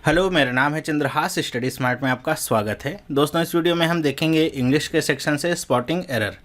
Hello, मेरा नाम है चंद्रहास। स्टडी स्मार्ट में आपका स्वागत है। दोस्तों, इस वीडियो में हम देखेंगे इंग्लिश के सेक्शन से स्पॉटिंग एरर।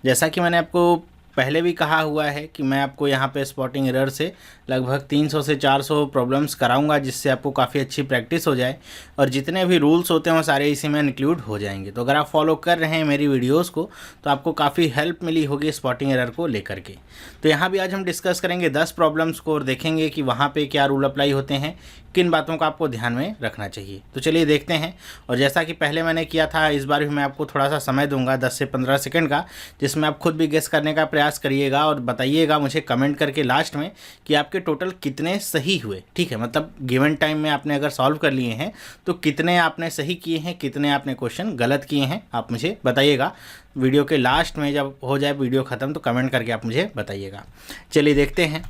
जैसा कि मैंने आपको पहले भी कहा हुआ है कि मैं आपको यहाँ पे स्पॉटिंग एरर से लगभग 300 से 400 प्रॉब्लम्स कराऊंगा, जिससे आपको काफ़ी अच्छी प्रैक्टिस हो जाए और जितने भी रूल्स होते हैं वो सारे इसी में इंक्लूड हो जाएंगे। तो अगर आप फॉलो कर रहे हैं मेरी वीडियोज़ को तो आपको काफ़ी हेल्प मिली होगी स्पॉटिंग एरर को लेकर के। तो यहाँ भी आज हम डिस्कस करेंगे 10 प्रॉब्लम्स को और देखेंगे कि वहाँ पे क्या रूल अप्लाई होते हैं, किन बातों का आपको ध्यान में रखना चाहिए। तो चलिए देखते हैं। और जैसा कि पहले मैंने किया था, इस बार भी मैं आपको थोड़ा सा समय दूंगा 10 से 15 सेकंड का, जिसमें आप खुद भी गेस करने का प्रयास करिएगा और बताइएगा मुझे कमेंट करके लास्ट में कि आपके टोटल कितने सही हुए। ठीक है, मतलब गिवन टाइम में आपने अगर सॉल्व कर लिए हैं तो कितने आपने सही किए हैं, कितने आपने क्वेश्चन गलत किए हैं, आप मुझे बताइएगा। वीडियो के लास्ट में जब हो जाए वीडियो ख़त्म तो कमेंट करके आप मुझे बताइएगा। चलिए देखते हैं।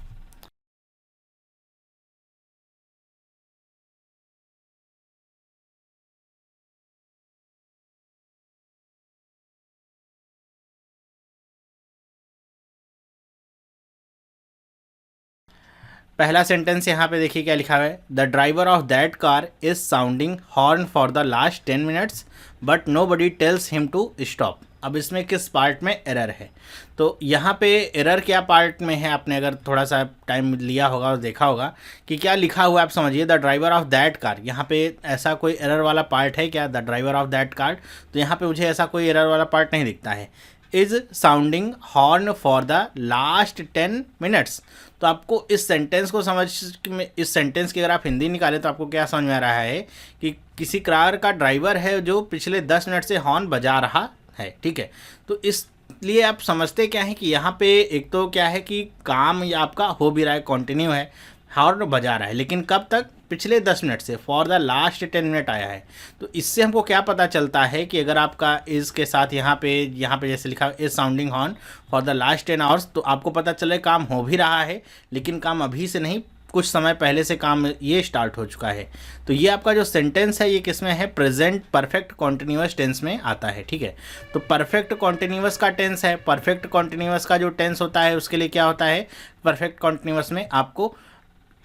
पहला सेंटेंस यहाँ पे देखिए क्या लिखा हुआ है। The driver of that car is sounding horn for the last 10 minutes but nobody tells him to stop. अब इसमें किस पार्ट में एरर है? तो यहाँ पे एरर क्या पार्ट में है, आपने अगर थोड़ा सा टाइम लिया होगा और देखा होगा कि क्या लिखा हुआ है। आप समझिए, the driver of that car, यहाँ पे ऐसा कोई एरर वाला पार्ट है क्या? The driver of that car, तो यहाँ पे मुझे ऐसा कोई एरर वाला पार्ट नहीं दिखता है। Is sounding horn for the last 10 minutes. तो आपको इस सेंटेंस को समझ में, इस सेंटेंस की अगर आप हिंदी निकालें तो आपको क्या समझ में आ रहा है कि किसी कार का ड्राइवर है जो पिछले 10 मिनट से हॉर्न बजा रहा है। ठीक है, तो इसलिए आप समझते क्या है कि यहाँ पे एक तो क्या है कि काम या आपका हो भी रहा है, कंटिन्यू है, हॉर्न बजा रहा है, लेकिन कब तक? पिछले 10 मिनट से, फॉर द लास्ट 10 मिनट आया है। तो इससे हमको क्या पता चलता है कि अगर आपका इज़ के साथ यहाँ पे जैसे लिखा is sounding horn for the last 10 hours, तो आपको पता चले काम हो भी रहा है, लेकिन काम अभी से नहीं, कुछ समय पहले से काम ये स्टार्ट हो चुका है। तो ये आपका जो सेंटेंस है ये किस में है? प्रेजेंट परफेक्ट कॉन्टिन्यूअस टेंस में आता है। ठीक है, तो परफेक्ट कॉन्टिन्यूअस का टेंस है। परफेक्ट कॉन्टिन्यूअस का जो टेंस होता है उसके लिए क्या होता है? परफेक्ट कॉन्टिन्यूअस में आपको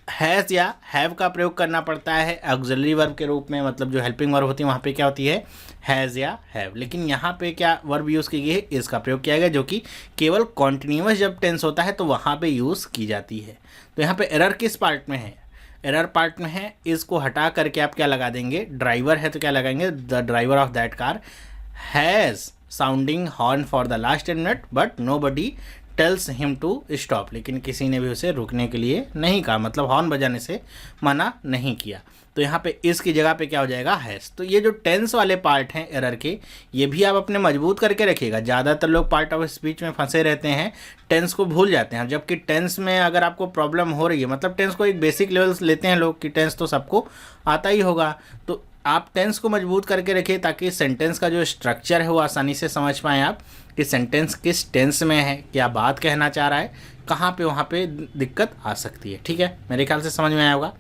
हैज़ या हैव का प्रयोग करना पड़ता है ऑक्सिलरी वर्ब के रूप में, मतलब जो हेल्पिंग वर्ब होती है वहाँ पे क्या होती है? हैज़ या हैव। लेकिन यहाँ पे क्या वर्ब यूज़ की गई है? इज़ का प्रयोग किया गया, जो कि केवल कॉन्टिन्यूअस जब टेंस होता है तो वहाँ पे यूज़ की जाती है। तो यहाँ पे एरर किस पार्ट में है? एरर पार्ट में है। इज़ को हटा करके आप क्या लगा देंगे? ड्राइवर है तो क्या लगाएंगे? The driver of that car has sounding horn for the last 10 minute but nobody tells him to stop. लेकिन किसी ने भी उसे रुकने के लिए नहीं कहा, मतलब हॉर्न बजाने से मना नहीं किया। तो यहाँ पे इस की जगह पे क्या हो जाएगा? हैज़। तो ये जो टेंस वाले पार्ट हैं एरर के, ये भी आप अपने मजबूत करके रखिएगा। ज़्यादातर लोग पार्ट ऑफ स्पीच में फंसे रहते हैं, टेंस को भूल जाते हैं। जबकि टेंस में अगर आपको प्रॉब्लम हो रही है, मतलब टेंस को एक बेसिक लेवल लेते हैं लोग कि टेंस तो सबको आता ही होगा, तो आप टेंस को मजबूत करके रखिए ताकि सेंटेंस का जो स्ट्रक्चर है वो आसानी से समझ पाएँ आप कि सेंटेंस किस टेंस में है, क्या बात कहना चाह रहा है, कहाँ पे वहाँ पे दिक्कत आ सकती है। ठीक है, मेरे ख्याल से समझ में आया होगा।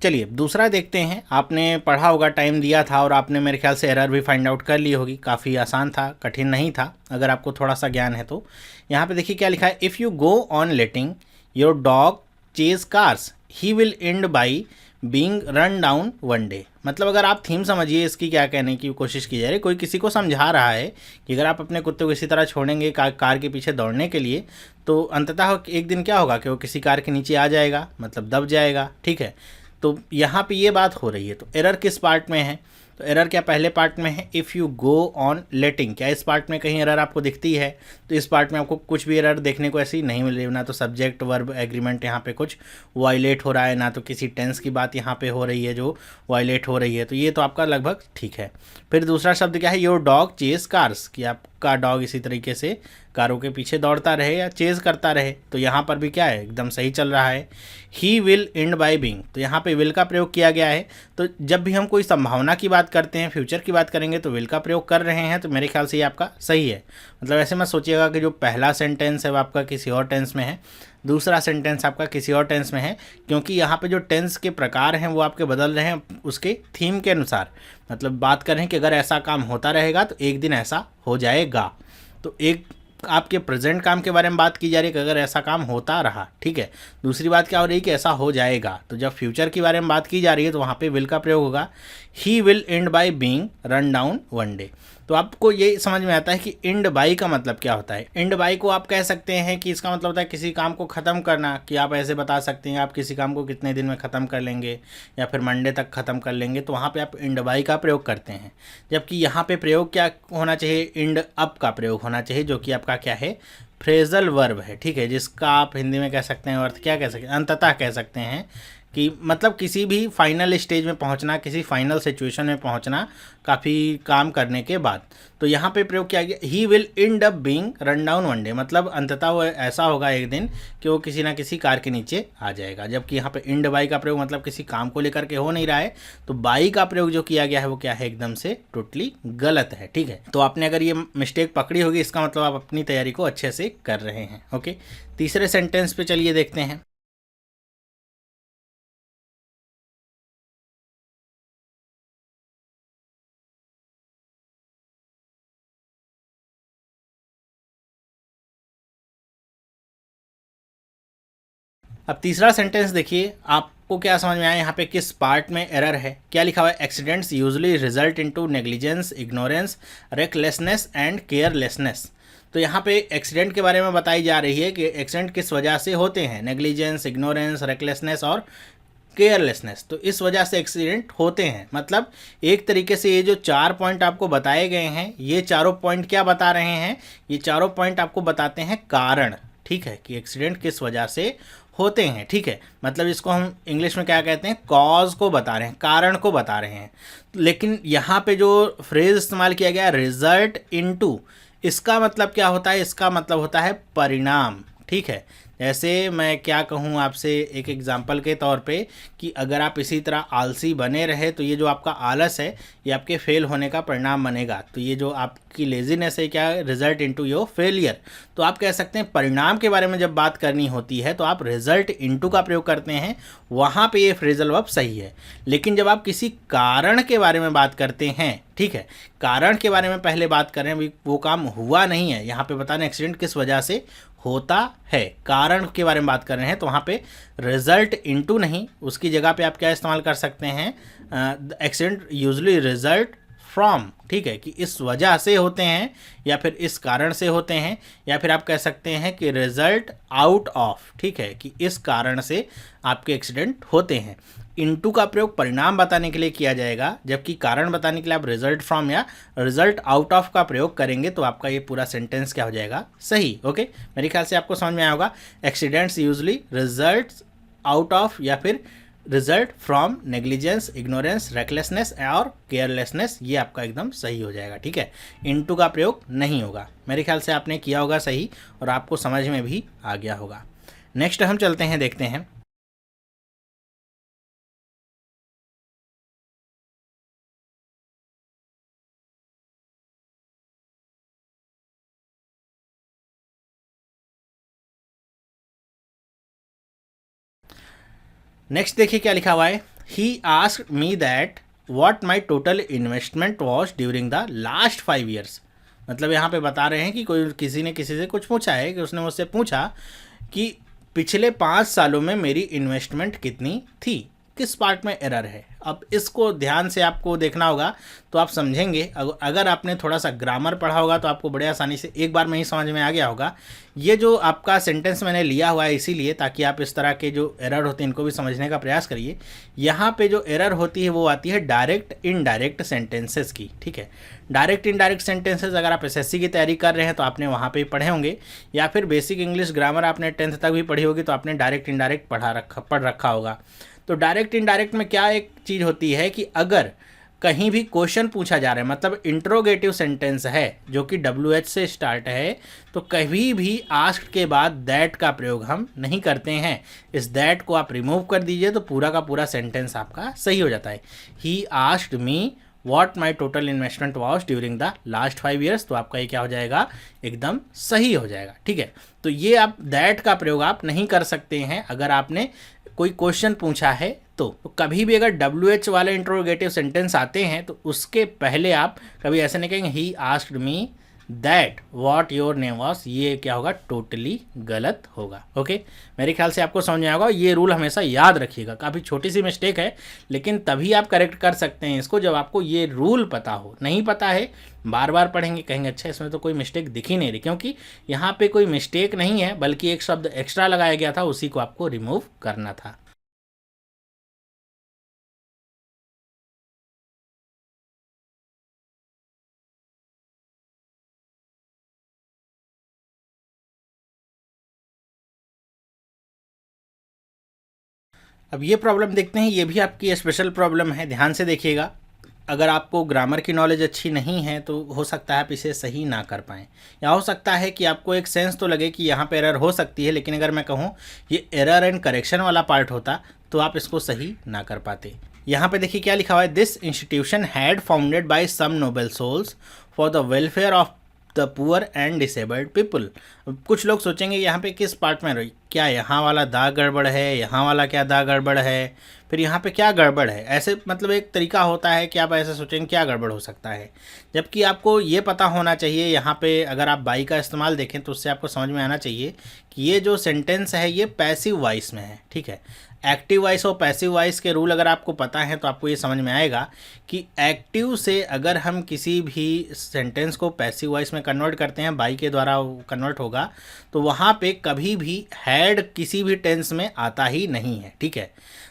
चलिए दूसरा देखते हैं। आपने पढ़ा होगा, टाइम दिया था और आपने मेरे ख्याल से एरर भी फाइंड आउट कर ली होगी। काफ़ी आसान था, कठिन नहीं था अगर आपको थोड़ा सा ज्ञान है तो। यहाँ पे देखिए क्या लिखा है। If you go on letting your dog chase cars he will and by being run down one day. मतलब अगर आप थीम समझिए इसकी, क्या कहने की कोशिश की जा रही है, कोई किसी को समझा रहा है कि अगर आप अपने कुत्ते को इसी तरह छोड़ेंगे कार के पीछे दौड़ने के लिए, तो अंततः एक दिन क्या होगा कि वो किसी कार के नीचे आ जाएगा, मतलब दब जाएगा। ठीक है, तो यहाँ पे ये बात हो रही है। तो एरर किस पार्ट में है? तो एरर क्या पहले पार्ट में है, इफ़ यू गो ऑन लेटिंग। क्या इस पार्ट में कहीं एरर आपको दिखती है? तो इस पार्ट में आपको कुछ भी एरर देखने को ऐसी नहीं मिल रही, ना तो सब्जेक्ट वर्ब एग्रीमेंट यहाँ पे कुछ वायलेट हो रहा है, ना तो किसी टेंस की बात यहाँ पे हो रही है जो वायलेट हो रही है। तो ये तो आपका लगभग ठीक है। फिर दूसरा शब्द क्या है? योर डॉग चेज कार्स, कि आपका डॉग इसी तरीके से कारों के पीछे दौड़ता रहे या चेज करता रहे। तो यहाँ पर भी क्या है? एकदम सही चल रहा है। He will and by being, तो यहाँ पे विल का प्रयोग किया गया है। तो जब भी हम कोई संभावना की बात करते हैं, फ्यूचर की बात करेंगे, तो विल का प्रयोग कर रहे हैं, तो मेरे ख्याल से ये आपका सही है। मतलब ऐसे मत सोचिएगा कि जो पहला सेंटेंस है वो आपका किसी और टेंस में है। दूसरा सेंटेंस आपका किसी और टेंस में है, क्योंकि यहाँ पे जो टेंस के प्रकार हैं वो आपके बदल रहे हैं उसके थीम के अनुसार। मतलब बात कर रहे हैं कि अगर ऐसा काम होता रहेगा तो एक दिन ऐसा हो जाएगा। तो एक आपके प्रेजेंट काम के बारे में बात की जा रही है कि अगर ऐसा काम होता रहा, ठीक है। दूसरी बात क्या हो रही है कि ऐसा हो जाएगा। तो जब फ्यूचर के बारे में बात की जा रही है तो वहाँ पे विल का प्रयोग होगा। He will and by being run down one day. तो आपको ये समझ में आता है कि एंड बाई का मतलब क्या होता है। एंड बाई को आप कह सकते हैं कि इसका मतलब होता है किसी काम को ख़त्म करना, कि आप ऐसे बता सकते हैं आप किसी काम को कितने दिन में ख़त्म कर लेंगे या फिर मंडे तक ख़त्म कर लेंगे, तो वहाँ पे आप एंड बाई का प्रयोग करते हैं। जबकि यहाँ पे प्रयोग क्या होना चाहिए, एंड अप का प्रयोग होना चाहिए, जो कि आपका क्या है, फ्रेजल वर्ब है, ठीक है। जिसका आप हिंदी में कह सकते हैं अर्थ क्या कह सकते हैं, अंततः कह सकते हैं कि मतलब किसी भी फाइनल स्टेज में पहुंचना, किसी फाइनल सिचुएशन में पहुंचना काफ़ी काम करने के बाद। तो यहाँ पे प्रयोग किया गया he will and up being run down one day, मतलब अंततः वो ऐसा होगा एक दिन कि वो किसी ना किसी कार के नीचे आ जाएगा। जबकि यहाँ पे एंड बाई का प्रयोग मतलब किसी काम को लेकर के हो नहीं रहा है, तो बाई का प्रयोग जो किया गया है वो क्या है, एकदम से टोटली गलत है, ठीक है। तो आपने अगर ये मिस्टेक पकड़ी होगी, इसका मतलब आप अपनी तैयारी को अच्छे से कर रहे हैं। ओके, तीसरे सेंटेंस पे चलिए देखते हैं। अब तीसरा सेंटेंस देखिए, आपको क्या समझ में आया यहाँ पे किस पार्ट में एरर है। क्या लिखा हुआ है, accidents usually result into negligence, ignorance, recklessness and carelessness. तो यहाँ पे एक्सीडेंट के बारे में बताई जा रही है कि एक्सीडेंट किस वजह से होते हैं, नेग्लिजेंस, इग्नोरेंस, रेकलेसनेस और केयरलेसनेस। तो इस वजह से एक्सीडेंट होते हैं। मतलब एक तरीके से ये जो 4 पॉइंट आपको बताए गए हैं, ये चारों पॉइंट क्या बता रहे हैं, ये चारों पॉइंट आपको बताते हैं कारण, ठीक है, कि एक्सीडेंट किस वजह से होते हैं, ठीक है। मतलब इसको हम इंग्लिश में क्या कहते हैं, कॉज को बता रहे हैं, कारण को बता रहे हैं। लेकिन यहाँ पे जो फ्रेज इस्तेमाल किया गया रिजल्ट इनटू, इसका मतलब क्या होता है, इसका मतलब होता है परिणाम, ठीक है। जैसे मैं क्या कहूँ आपसे एक एग्जांपल के तौर पे कि अगर आप इसी तरह आलसी बने रहे तो ये जो आपका आलस है ये आपके फेल होने का परिणाम बनेगा। तो ये जो आपकी लेजीनेस है क्या, रिजल्ट इनटू योर फेलियर। तो आप कह सकते हैं परिणाम के बारे में जब बात करनी होती है तो आप रिजल्ट इनटू का प्रयोग करते हैं, वहाँ पे ये फ्रेजल वर्ब सही है। लेकिन जब आप किसी कारण के बारे में बात करते हैं, ठीक है, कारण के बारे में पहले बात कर रहे हैं, वो काम हुआ नहीं है, यहाँ पे बता रहे एक्सीडेंट किस वजह से होता है, कारण के बारे में बात कर रहे हैं, तो वहाँ पे रिजल्ट इनटू नहीं, उसकी जगह पे आप क्या इस्तेमाल कर सकते हैं, एक्सीडेंट यूजुअली रिजल्ट फ्रॉम, ठीक है, कि इस वजह से होते हैं या फिर इस कारण से होते हैं, या फिर आप कह सकते हैं कि रिजल्ट आउट ऑफ, ठीक है, कि इस कारण से आपके एक्सीडेंट होते हैं। इनटू का प्रयोग परिणाम बताने के लिए किया जाएगा, जबकि कारण बताने के लिए आप रिजल्ट फ्रॉम या रिजल्ट आउट ऑफ का प्रयोग करेंगे, तो आपका ये पूरा सेंटेंस क्या हो जाएगा, सही। ओके, मेरे ख्याल से आपको समझ में आया होगा। Accidents usually result out of या फिर result from negligence, ignorance, recklessness और केयरलेसनेस, ये आपका एकदम सही हो जाएगा, ठीक है। इनटू का प्रयोग नहीं होगा। मेरे ख्याल से आपने किया होगा सही और आपको समझ में भी आ गया होगा। नेक्स्ट हम चलते हैं, देखते हैं। नेक्स्ट देखिए क्या लिखा हुआ है, he asked me that what my total investment was during the last 5 years. मतलब यहाँ पे बता रहे हैं कि कोई किसी ने किसी से कुछ पूछा है, कि उसने मुझसे पूछा कि पिछले 5 सालों में मेरी इन्वेस्टमेंट कितनी थी। किस पार्ट में एरर है, अब इसको ध्यान से आपको देखना होगा तो आप समझेंगे। अगर आपने थोड़ा सा ग्रामर पढ़ा होगा तो आपको बड़े आसानी से एक बार में ही समझ में आ गया होगा। ये जो आपका सेंटेंस मैंने लिया हुआ है इसीलिए, ताकि आप इस तरह के जो एरर होते हैं इनको भी समझने का प्रयास करिए। यहाँ पे जो एरर होती है वो आती है डायरेक्ट इनडायरेक्ट सेंटेंसेस की, ठीक है। डायरेक्ट इनडायरेक्ट सेंटेंसेस अगर आप एसएससी की तैयारी कर रहे हैं तो आपने वहाँ पे पढ़े होंगे, या फिर बेसिक इंग्लिश ग्रामर आपने 10th तक भी पढ़ी होगी तो आपने डायरेक्ट इनडायरेक्ट पढ़ रखा होगा। तो डायरेक्ट इनडायरेक्ट में क्या एक चीज़ होती है कि अगर कहीं भी क्वेश्चन पूछा जा रहा है, मतलब इंट्रोगेटिव सेंटेंस है जो कि WH से स्टार्ट है, तो कभी भी आस्क्ड के बाद दैट का प्रयोग हम नहीं करते हैं। इस दैट को आप रिमूव कर दीजिए तो पूरा का पूरा सेंटेंस आपका सही हो जाता है। He asked me what my total investment was during the last 5 years, तो आपका ये क्या हो जाएगा, एकदम सही हो जाएगा। ठीक है, तो ये आप दैट का प्रयोग आप नहीं कर सकते हैं अगर आपने कोई क्वेश्चन पूछा है तो कभी भी अगर WH वाले इंट्रोगेटिव सेंटेंस आते हैं तो उसके पहले आप कभी ऐसे नहीं कहेंगे he asked me that what your name was, ये क्या होगा, टोटली गलत होगा। ओके, मेरे ख्याल से आपको समझ में आएगा, ये रूल हमेशा याद रखिएगा। काफ़ी छोटी सी मिस्टेक है लेकिन तभी आप करेक्ट कर सकते हैं इसको जब आपको ये रूल पता हो। नहीं पता है, बार बार पढ़ेंगे, कहेंगे अच्छा इसमें तो कोई मिस्टेक दिख ही नहीं रही, क्योंकि यहाँ पे कोई मिस्टेक नहीं है बल्कि एक शब्द एक्स्ट्रा लगाया गया था, उसी को आपको रिमूव करना था। अब ये प्रॉब्लम देखते हैं, ये भी आपकी स्पेशल प्रॉब्लम है, ध्यान से देखिएगा। अगर आपको ग्रामर की नॉलेज अच्छी नहीं है तो हो सकता है आप इसे सही ना कर पाएँ, या हो सकता है कि आपको एक सेंस तो लगे कि यहाँ पे एरर हो सकती है, लेकिन अगर मैं कहूँ ये एरर एंड करेक्शन वाला पार्ट होता तो आप इसको सही ना कर पाते। यहाँ पे देखिए क्या लिखा हुआ है, this institution had founded by some noble souls for the welfare of the poor and disabled people. कुछ लोग सोचेंगे यहाँ पे किस पार्ट में रही, क्या यहाँ वाला दा गड़बड़ है, यहाँ वाला क्या दा गड़बड़ है, फिर यहाँ पे क्या गड़बड़ है, ऐसे मतलब एक तरीका होता है कि आप ऐसे सोचेंगे क्या गड़बड़ हो सकता है, जबकि आपको ये पता होना चाहिए। यहाँ पे अगर आप बाई का इस्तेमाल देखें तो उससे आपको समझ में आना चाहिए कि ये जो सेंटेंस है ये पैसिव वॉइस में है। ठीक है, एक्टिव वॉइस और पैसिव वॉइस के रूल अगर आपको पता है तो आपको ये समझ में आएगा कि एक्टिव से अगर हम किसी भी सेंटेंस को पैसिव वॉइस में कन्वर्ट करते हैं, बाई के द्वारा कन्वर्ट होगा, तो वहाँ पे कभी भी हैड किसी भी टेंस में आता ही नहीं है। ठीक है,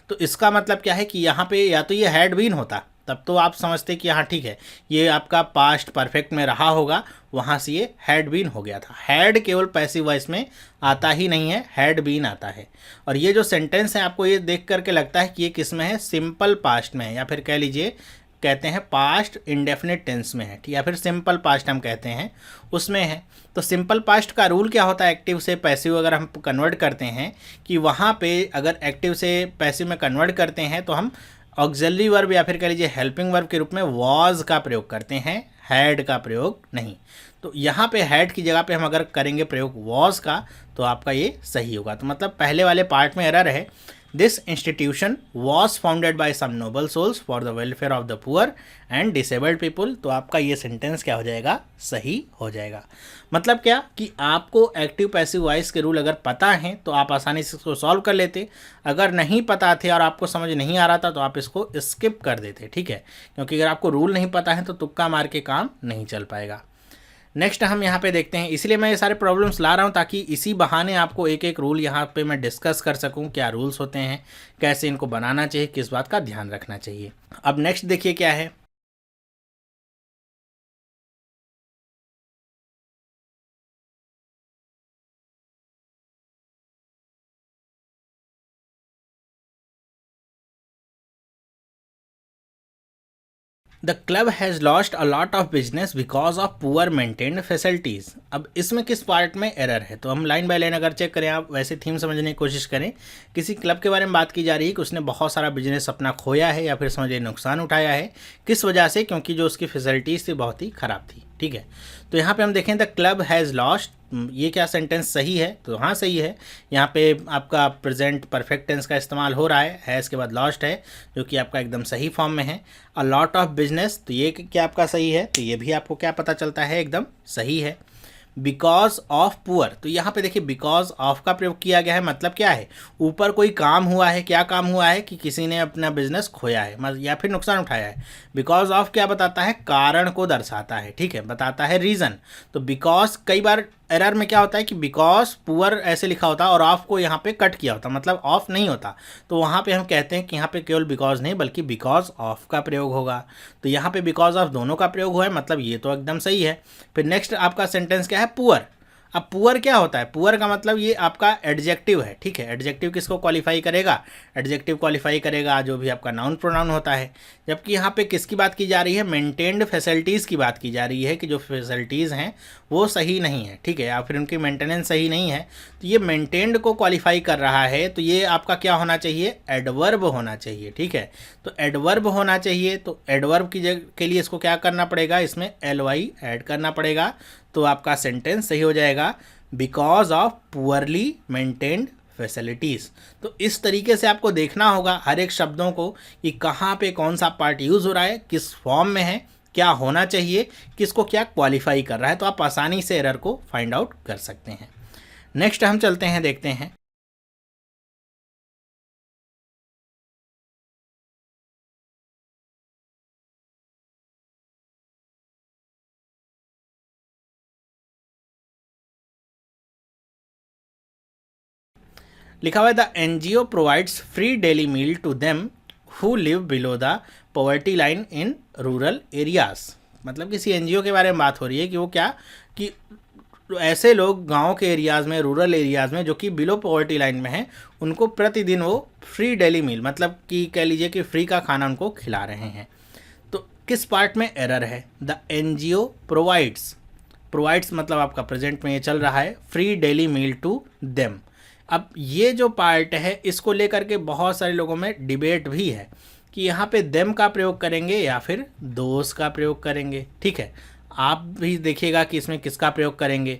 तो इसका मतलब क्या है कि यहाँ पे या तो ये हैड बीन होता, तब तो आप समझते कि हाँ ठीक है ये आपका पास्ट परफेक्ट में रहा होगा, वहाँ से ये हैड बीन हो गया था। हैड केवल पैसिव वॉइस में आता ही नहीं है, हैड बीन आता है। और ये जो सेंटेंस है आपको ये देख करके लगता है कि ये किस में है, सिंपल पास्ट में है, या फिर कह लीजिए कहते हैं पास्ट इंडेफिनिट टेंस में है, या फिर सिंपल पास्ट हम कहते हैं उसमें है। तो सिंपल पास्ट का रूल क्या होता है, एक्टिव से पैसिव अगर हम कन्वर्ट करते हैं कि वहाँ पे अगर एक्टिव से पैसिव में कन्वर्ट करते हैं तो हम ऑक्सिलरी वर्ब या फिर कह लीजिए हेल्पिंग वर्ब के रूप में वॉज का प्रयोग करते हैं, हैड का प्रयोग नहीं। तो यहाँ पे हैड की जगह पे हम अगर करेंगे प्रयोग वॉज का तो आपका ये सही होगा। तो मतलब पहले वाले पार्ट में एरर है, this institution was founded by some noble souls for the welfare of the poor and disabled people, तो आपका ये सेंटेंस क्या हो जाएगा, सही हो जाएगा। मतलब क्या कि आपको एक्टिव पैसिव वॉइस के रूल अगर पता हैं तो आप आसानी से इसको सॉल्व कर लेते, अगर नहीं पता थे और आपको समझ नहीं आ रहा था तो आप इसको स्किप कर देते। ठीक है, क्योंकि अगर आपको रूल नहीं पता है तो तुक्का मार के काम नहीं चल पाएगा। नेक्स्ट हम यहाँ पे देखते हैं, इसलिए मैं ये सारे प्रॉब्लम्स ला रहा हूँ ताकि इसी बहाने आपको एक एक रूल यहाँ पे मैं डिस्कस कर सकूँ, क्या रूल्स होते हैं, कैसे इनको बनाना चाहिए, किस बात का ध्यान रखना चाहिए। अब नेक्स्ट देखिए क्या है, the club has lost a lot of business because of poor maintained facilities. अब इसमें किस पार्ट में एरर है, तो हम लाइन बाय लाइन अगर चेक करें, आप वैसे थीम समझने की कोशिश करें। किसी क्लब के बारे में बात की जा रही है कि उसने बहुत सारा बिजनेस अपना खोया है या फिर समझिए नुकसान उठाया है, किस वजह से, क्योंकि जो उसकी फैसिलिटीज़ थी बहुत ही ख़राब थी। ठीक है, तो यहाँ पे हम देखें द क्लब हैज़ लॉस्ट, ये क्या सेंटेंस सही है, तो हाँ सही है। यहाँ पे आपका प्रेजेंट परफेक्ट टेंस का इस्तेमाल हो रहा है इसके बाद लॉस्ट है जो कि आपका एकदम सही फॉर्म में है। अ लॉट ऑफ बिजनेस, तो ये क्या आपका सही है, तो ये भी आपको क्या पता चलता है, एकदम सही है। बिकॉज ऑफ पुअर, तो यहाँ पे देखिए बिकॉज ऑफ का प्रयोग किया गया है, मतलब क्या है, ऊपर कोई काम हुआ है, क्या काम हुआ है कि किसी ने अपना बिजनेस खोया है या फिर नुकसान उठाया है। बिकॉज ऑफ क्या बताता है, कारण को दर्शाता है। ठीक है, बताता है रीज़न। तो बिकॉज कई बार एरर में क्या होता है कि बिकॉज पुअर ऐसे लिखा होता है और ऑफ को यहाँ पे कट किया होता, मतलब ऑफ नहीं होता, तो वहाँ पे हम कहते हैं कि यहाँ पे केवल बिकॉज नहीं बल्कि बिकॉज ऑफ का प्रयोग होगा। तो यहाँ पे बिकॉज ऑफ दोनों का प्रयोग हुआ है, मतलब ये तो एकदम सही है। फिर नेक्स्ट आपका सेंटेंस क्या है, पुअर। अब पुअर क्या होता है, पुअर का मतलब ये आपका एडजेक्टिव है, ठीक है। एडजेक्टिव किसको क्वालिफाई करेगा, एडजेक्टिव क्वालिफाई करेगा जो भी आपका नाउन प्रोनाउन होता है। जबकि यहाँ पे किसकी बात की जा रही है, मेंटेन्ड फैसिलिटीज़ की बात की जा रही है कि जो फैसिलिटीज़ हैं वो सही नहीं है, ठीक है, या फिर उनकी मेंटेनेंस सही नहीं है। तो ये मेंटेन्ड को क्वालिफाई कर रहा है, तो ये आपका क्या होना चाहिए, एडवर्ब होना चाहिए, ठीक है। तो एडवर्ब होना चाहिए, तो एडवर्ब की जगह के लिए इसको क्या करना पड़ेगा, इसमें ly ऐड करना पड़ेगा, तो आपका सेंटेंस सही हो जाएगा, because of poorly maintained facilities. तो इस तरीके से आपको देखना होगा हर एक शब्दों को कि कहाँ पे कौन सा पार्ट यूज़ हो रहा है, किस फॉर्म में है, क्या होना चाहिए, किसको क्या क्वालिफाई कर रहा है, तो आप आसानी से एरर को फाइंड आउट कर सकते हैं। नेक्स्ट हम चलते हैं, देखते हैं। लिखा हुआ है the NGO provides free daily meal to them who live below the poverty line in rural areas. मतलब किसी एनजीओ के बारे में बात हो रही है कि वो क्या, कि ऐसे लोग गांव के एरियाज़ में, रूरल एरियाज़ में जो कि बिलो पॉवर्टी लाइन में हैं, उनको प्रतिदिन वो फ्री डेली मील, मतलब कि कह लीजिए कि फ्री का खाना उनको खिला रहे हैं। तो किस पार्ट में एरर है, द एनजीओ प्रोवाइड्स, प्रोवाइड्स मतलब आपका प्रेजेंट में ये चल रहा है, free daily meal to them. अब ये जो पार्ट है इसको लेकर के बहुत सारे लोगों में डिबेट भी है कि यहाँ पे देम का प्रयोग करेंगे या फिर दोस्त का प्रयोग करेंगे, ठीक है। आप भी देखिएगा कि इसमें किसका प्रयोग करेंगे।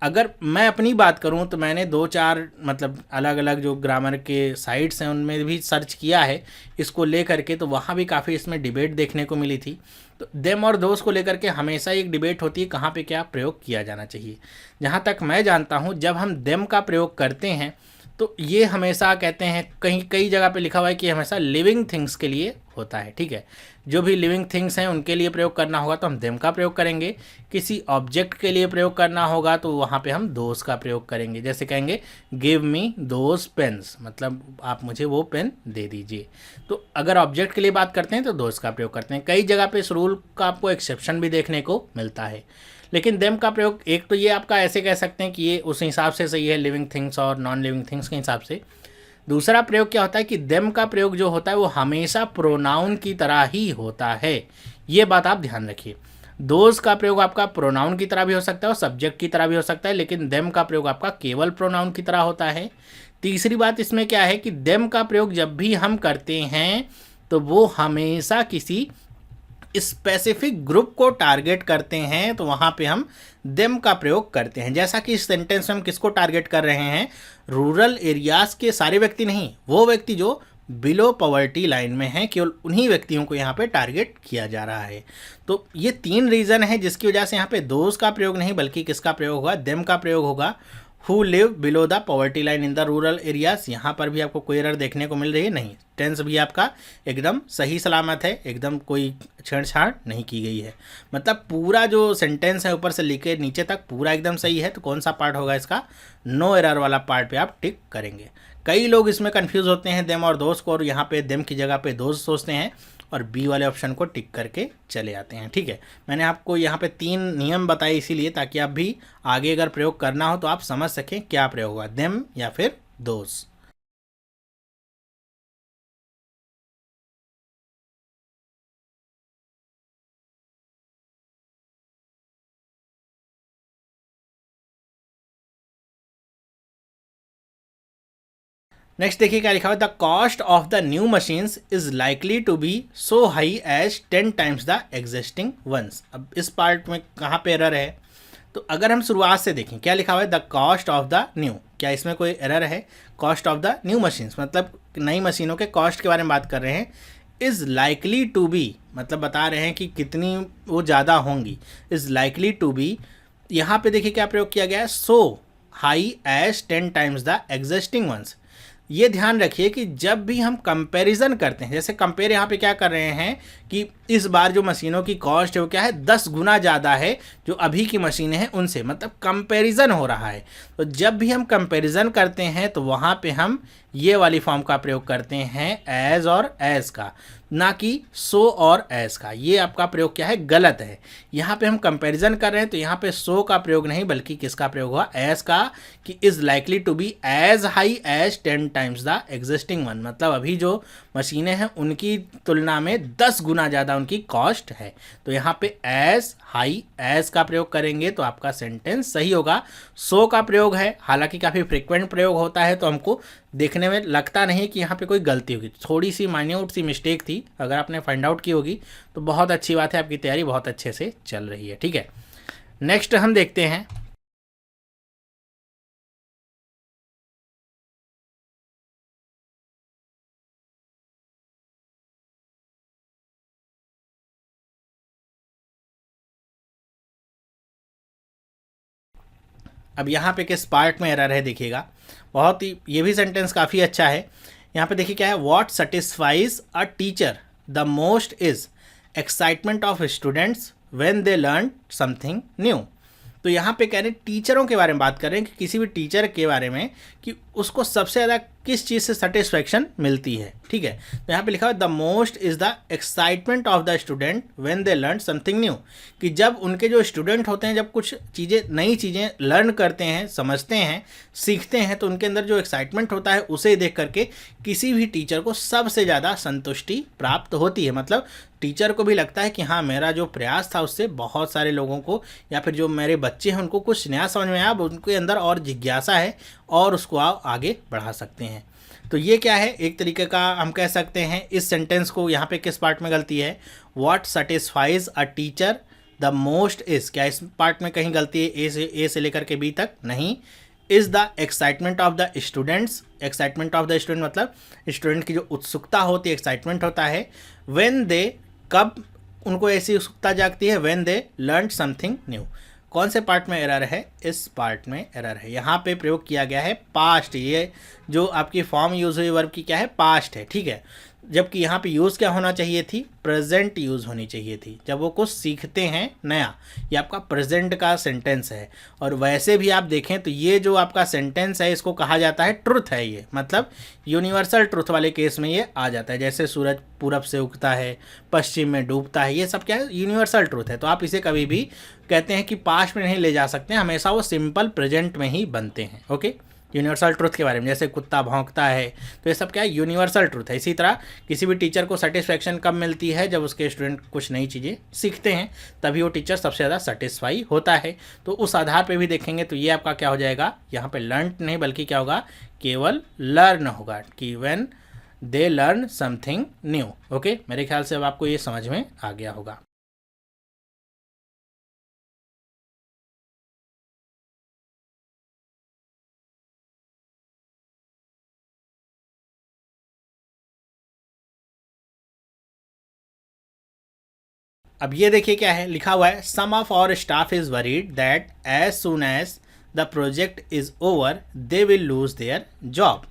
अगर मैं अपनी बात करूं तो मैंने 2-4 मतलब अलग अलग जो ग्रामर के साइट्स हैं उनमें भी सर्च किया है इसको लेकर के, तो वहाँ भी काफ़ी इसमें डिबेट देखने को मिली थी। तो देम और दोस्त को लेकर के हमेशा एक डिबेट होती है कहाँ पे क्या प्रयोग किया जाना चाहिए। जहाँ तक मैं जानता हूँ जब हम देम का प्रयोग करते हैं तो ये हमेशा कहते हैं, कहीं कई जगह पे लिखा हुआ है कि हमेशा लिविंग थिंग्स के लिए होता है, ठीक है। जो भी लिविंग थिंग्स हैं उनके लिए प्रयोग करना होगा तो हम देम का प्रयोग करेंगे। किसी ऑब्जेक्ट के लिए प्रयोग करना होगा तो वहाँ पे हम दोस का प्रयोग करेंगे। जैसे कहेंगे गिव मी दोस पेन्स, मतलब आप मुझे वो पेन दे दीजिए। तो अगर ऑब्जेक्ट के लिए बात करते हैं तो दोस का प्रयोग करते हैं। कई जगह पे इस रूल का आपको एक्सेप्शन भी देखने को मिलता है, लेकिन देम का प्रयोग एक तो ये आपका ऐसे कह सकते हैं कि ये उस हिसाब से सही है लिविंग थिंग्स और नॉन लिविंग थिंग्स के हिसाब से। दूसरा प्रयोग क्या होता है कि देम का प्रयोग जो होता है वो हमेशा प्रोनाउन की तरह ही होता है, ये बात आप ध्यान रखिए। दोज का प्रयोग आपका प्रोनाउन की तरह भी हो सकता है और सब्जेक्ट की तरह भी हो सकता है, लेकिन देम का प्रयोग आपका केवल प्रोनाउन की तरह होता है। तीसरी बात इसमें क्या है कि देम का प्रयोग जब भी हम करते हैं तो वो हमेशा किसी स्पेसिफिक ग्रुप को टारगेट करते हैं, तो वहाँ पे हम देम का प्रयोग करते हैं। जैसा कि इस सेंटेंस में हम किसको टारगेट कर रहे हैं, रूरल एरियाज़ के सारे व्यक्ति नहीं, वो व्यक्ति जो बिलो पॉवर्टी लाइन में हैं, केवल उन्हीं व्यक्तियों को यहाँ पे टारगेट किया जा रहा है। तो ये 3 रीज़न है जिसकी वजह से यहाँ पे दोज का प्रयोग नहीं बल्कि किसका प्रयोग होगा, देम का प्रयोग होगा। Who live below the poverty line in the rural areas, यहाँ पर भी आपको कोई एरर देखने को मिल रही है नहीं। टेंस भी आपका एकदम सही सलामत है, एकदम कोई छेड़छाड़ नहीं की गई है। मतलब पूरा जो सेंटेंस है ऊपर से लेके नीचे तक पूरा एकदम सही है। तो कौन सा पार्ट होगा इसका, नो एरर वाला पार्ट पे आप टिक करेंगे। कई लोग इसमें कंफ्यूज होते हैं देम और दोस्त को, और यहाँ पे देम की जगह पे दोस्त सोचते हैं और बी वाले ऑप्शन को टिक करके चले आते हैं, ठीक है। मैंने आपको यहाँ पे 3 नियम बताए इसीलिए ताकि आप भी आगे अगर प्रयोग करना हो तो आप समझ सकें क्या प्रयोग होगा, देम या फिर दोस्त। नेक्स्ट देखिए क्या लिखा हुआ है, the cost of the new machines is likely to be so high as 10 times the existing ones. अब इस पार्ट में कहाँ पे एरर है, तो अगर हम शुरुआत से देखें क्या लिखा हुआ है, the cost of the new, क्या इसमें कोई एरर है। Cost of the new machines मतलब नई मशीनों के कॉस्ट के बारे में बात कर रहे हैं। इज़ लाइकली टू बी मतलब बता रहे हैं कि कितनी वो ज़्यादा होंगी। इज़ लाइकली टू बी, यहाँ पे देखिए क्या प्रयोग किया गया है, so high as 10 times the existing ones. ये ध्यान रखिए कि जब भी हम कंपैरिजन करते हैं, जैसे कंपेयर यहाँ पे क्या कर रहे हैं कि इस बार जो मशीनों की कॉस्ट है वो क्या है, 10 गुना ज़्यादा है जो अभी की मशीनें हैं उनसे, मतलब कंपैरिजन हो रहा है। तो जब भी हम कंपैरिजन करते हैं तो वहाँ पे हम ये वाली फॉर्म का प्रयोग करते हैं एज और एज का, ना कि सो और एज का। ये आपका प्रयोग क्या है, गलत है। यहाँ पे हम कंपैरिजन कर रहे हैं तो यहाँ पे सो का प्रयोग नहीं बल्कि किसका प्रयोग हुआ, एज का, कि is likely to be as high as 10 times the existing one. मतलब अभी जो मशीनें हैं उनकी तुलना में 10 गुना ज़्यादा उनकी कॉस्ट है। तो यहाँ पे एज हाई एज का प्रयोग करेंगे तो आपका सेंटेंस सही होगा। सो का प्रयोग है, हालांकि काफ़ी फ्रिक्वेंट प्रयोग होता है तो हमको देखने में लगता नहीं कि यहाँ पे कोई गलती होगी, थोड़ी सी माइन्यूट सी मिस्टेक थी। अगर आपने फाइंड आउट की होगी तो बहुत अच्छी बात है, आपकी तैयारी बहुत अच्छे से चल रही है। ठीक है, नेक्स्ट हम देखते हैं। अब यहाँ पे किस पार्ट में एरर है देखिएगा, बहुत ही, ये भी सेंटेंस काफ़ी अच्छा है। यहाँ पे देखिए क्या है, what satisfies a teacher the most is excitement of students when they learn something new. तो यहाँ पे कह रहे हैं टीचरों के बारे में बात कर रहे हैं कि किसी भी टीचर के बारे में कि उसको सबसे ज़्यादा किस चीज़ से सेटिस्फैक्शन मिलती है। ठीक है, तो यहाँ पे लिखा हुआ the most is the excitement of the student when they learn something new, कि जब उनके जो स्टूडेंट होते हैं जब कुछ चीज़ें, नई चीज़ें लर्न करते हैं, समझते हैं, सीखते हैं, तो उनके अंदर जो एक्साइटमेंट होता है उसे देख करके किसी भी टीचर को सबसे ज़्यादा संतुष्टि प्राप्त होती है। मतलब टीचर को भी लगता है कि हाँ, मेरा जो प्रयास था उससे बहुत सारे लोगों को या फिर जो मेरे बच्चे हैं उनको कुछ नया समझ में आया, अब उनके अंदर और जिज्ञासा है और उसको आप आगे बढ़ा सकते हैं। तो ये क्या है, एक तरीके का हम कह सकते हैं इस सेंटेंस को। यहाँ पे किस पार्ट में गलती है, what satisfies a teacher the most is, क्या इस पार्ट में कहीं गलती है, ए से लेकर के बी तक नहीं। Is the excitement of the students, excitement of the student मतलब स्टूडेंट की जो उत्सुकता होती है, एक्साइटमेंट होता है। व्हेन दे, कब उनको ऐसी उत्सुकता जागती है, when they learn something new. कौन से पार्ट में एरर है, इस पार्ट में एरर है। यहाँ पे प्रयोग किया गया है पास्ट, ये जो आपकी फॉर्म यूज हुई वर्ब की क्या है, पास्ट है। ठीक है, जबकि यहाँ पे यूज़ क्या होना चाहिए थी, प्रेजेंट यूज़ होनी चाहिए थी। जब वो कुछ सीखते हैं नया, ये आपका प्रेजेंट का सेंटेंस है। और वैसे भी आप देखें तो ये जो आपका सेंटेंस है इसको कहा जाता है ट्रुथ है। ये मतलब यूनिवर्सल ट्रुथ वाले केस में ये आ जाता है, जैसे सूरज पूरब से उगता है, पश्चिम में डूबता है, ये सब क्या है, यूनिवर्सल ट्रुथ है। तो आप इसे कभी भी कहते हैं कि पास्ट में नहीं ले जा सकते, हमेशा वो सिंपल प्रेजेंट में ही बनते हैं। ओके, यूनिवर्सल ट्रुथ के बारे में, जैसे कुत्ता भौंकता है, तो ये सब क्या है, यूनिवर्सल ट्रुथ है। इसी तरह किसी भी टीचर को सेटिस्फैक्शन कब मिलती है, जब उसके स्टूडेंट कुछ नई चीज़ें सीखते हैं, तभी वो टीचर सबसे ज़्यादा सेटिस्फाई होता है। तो उस आधार पे भी देखेंगे तो ये आपका क्या हो जाएगा, यहाँ पे लर्न नहीं बल्कि क्या होगा, केवल लर्न होगा, कि when they learn something new. Okay, मेरे ख्याल से अब आपको ये समझ में आ गया होगा। अब ये देखिए क्या है, लिखा हुआ है some of our staff is worried that as soon as the project is over they will lose their job.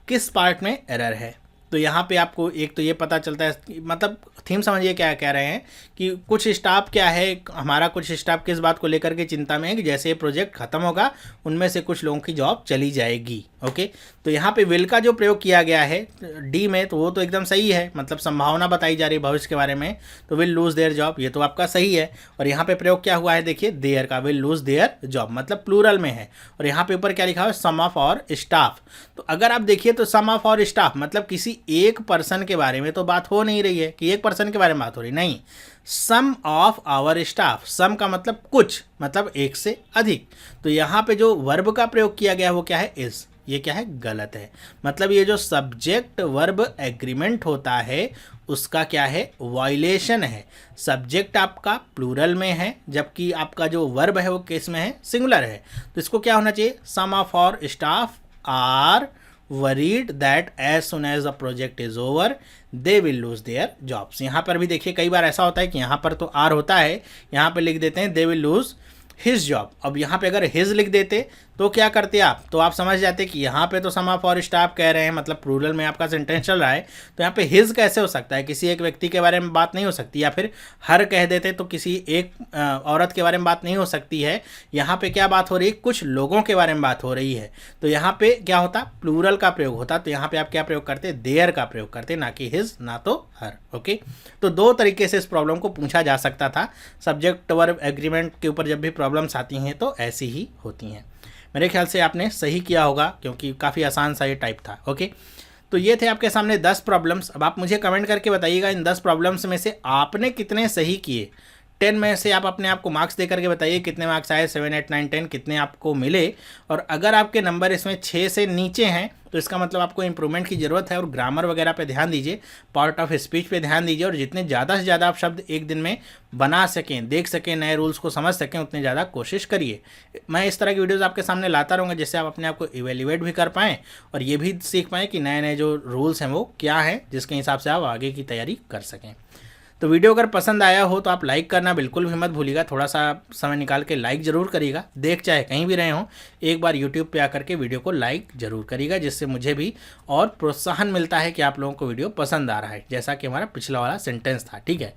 किस पार्ट में एरर है, तो यहाँ पे आपको एक तो ये पता चलता है, मतलब थीम समझिए क्या कह रहे हैं कि कुछ स्टाफ क्या है, हमारा कुछ स्टाफ किस बात को लेकर के चिंता में है कि जैसे ये प्रोजेक्ट खत्म होगा उनमें से कुछ लोगों की जॉब चली जाएगी। ओके, तो यहाँ पे विल का जो प्रयोग किया गया है डी में, तो वो तो एकदम सही है, मतलब संभावना बताई जा रही है भविष्य के बारे में, तो विल लूज देयर जॉब, ये तो आपका सही है। और यहाँ पे प्रयोग क्या हुआ है, देखिए देयर का, विल लूज देयर जॉब मतलब प्लूरल में है। और यहाँ पे ऊपर क्या लिखा है, सम ऑफ और स्टाफ। तो अगर आप देखिए तो सम ऑफ और स्टाफ मतलब किसी एक पर्सन के बारे में तो बात हो नहीं रही है कि एक पर्सन के बारे में बात हो रही, नहीं, सम ऑफ आवर स्टाफ। सम का मतलब कुछ, मतलब एक से अधिक। तो यहाँ पे जो वर्ब का प्रयोग किया गया वो क्या है, इज, ये क्या है, गलत है। मतलब ये जो सब्जेक्ट वर्ब एग्रीमेंट होता है उसका क्या है, वायलेशन है। सब्जेक्ट आपका प्लूरल में है जबकि आपका जो वर्ब है वो किस में है, सिंगुलर है। तो इसको क्या होना चाहिए, some of our staff are worried that as soon as the project is over they will lose their jobs. यहाँ पर भी देखिए कई बार ऐसा होता है कि यहाँ पर तो आर होता है, यहाँ पर लिख देते हैं दे विल लूज हिज जॉब। अब यहाँ पे अगर हिज लिख देते तो क्या करते आप, तो आप समझ जाते कि यहाँ पे तो सम ऑफ और स्टाफ कह रहे हैं, मतलब प्लूरल में आपका सेंटेंस चल रहा है, तो यहाँ पे हिज कैसे हो सकता है, किसी एक व्यक्ति के बारे में बात नहीं हो सकती, या फिर हर कह देते तो किसी एक औरत के बारे में बात नहीं हो सकती है। यहाँ पे क्या बात हो रही है, कुछ लोगों के बारे में बात हो रही है, तो यहाँ पे क्या होता, प्लूरल का प्रयोग होता। तो यहाँ पे आप क्या प्रयोग करते, देयर का प्रयोग करते, ना कि हिज, ना तो हर। ओके, तो दो तरीके से इस प्रॉब्लम को पूछा जा सकता था। सब्जेक्ट वर्ब एग्रीमेंट के ऊपर जब भी प्रॉब्लम्स आती हैं तो ऐसी ही होती हैं। मेरे ख्याल से आपने सही किया होगा, क्योंकि काफ़ी आसान सा ये टाइप था। ओके, तो ये थे आपके सामने 10 प्रॉब्लम्स। अब आप मुझे कमेंट करके बताइएगा इन 10 प्रॉब्लम्स में से आपने कितने सही किए। 10 में से आप अपने आप को मार्क्स दे करके बताइए कितने मार्क्स आए, 7, 8, 9, 10 कितने आपको मिले। और अगर आपके नंबर इसमें 6 से नीचे हैं तो इसका मतलब आपको इंप्रूवमेंट की ज़रूरत है, और ग्रामर वगैरह पे ध्यान दीजिए, पार्ट ऑफ स्पीच पे ध्यान दीजिए, और जितने ज़्यादा से ज़्यादा आप शब्द एक दिन में बना सकें, देख सकें, नए रूल्स को समझ सकें, उतने ज़्यादा कोशिश करिए। मैं इस तरह की वीडियोज़ आपके सामने लाता रहूँगा जिससे आप अपने आप को इवेल्युएट भी कर पाएँ और ये भी सीख पाएँ कि नए नए जो रूल्स हैं वो क्या हैं, जिसके हिसाब से आप आगे की तैयारी कर सकें। तो वीडियो अगर पसंद आया हो तो आप लाइक करना बिल्कुल भी मत भूलिएगा, थोड़ा सा समय निकाल के लाइक ज़रूर करिएगा। देख चाहे कहीं भी रहे हों, एक बार यूट्यूब पे आकर के वीडियो को लाइक ज़रूर करिएगा, जिससे मुझे भी और प्रोत्साहन मिलता है कि आप लोगों को वीडियो पसंद आ रहा है, जैसा कि हमारा पिछला वाला सेंटेंस था। ठीक है,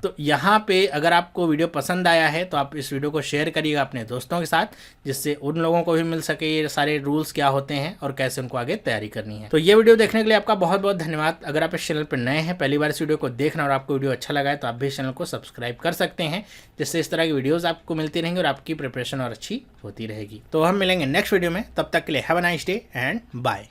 तो यहाँ पे अगर आपको वीडियो पसंद आया है तो आप इस वीडियो को शेयर करिएगा अपने दोस्तों के साथ, जिससे उन लोगों को भी मिल सके ये सारे रूल्स क्या होते हैं और कैसे उनको आगे तैयारी करनी है। तो ये वीडियो देखने के लिए आपका बहुत बहुत धन्यवाद। अगर आप इस चैनल पर नए हैं, पहली बार इस वीडियो को देखना और आपको वीडियो अच्छा लगा है तो आप भी इस चैनल को सब्सक्राइब कर सकते हैं, जिससे इस तरह की वीडियोज़ आपको मिलती रहेंगी और आपकी प्रिपरेशन और अच्छी होती रहेगी। तो हम मिलेंगे नेक्स्ट वीडियो में, तब तक के लिए have a nice day and bye.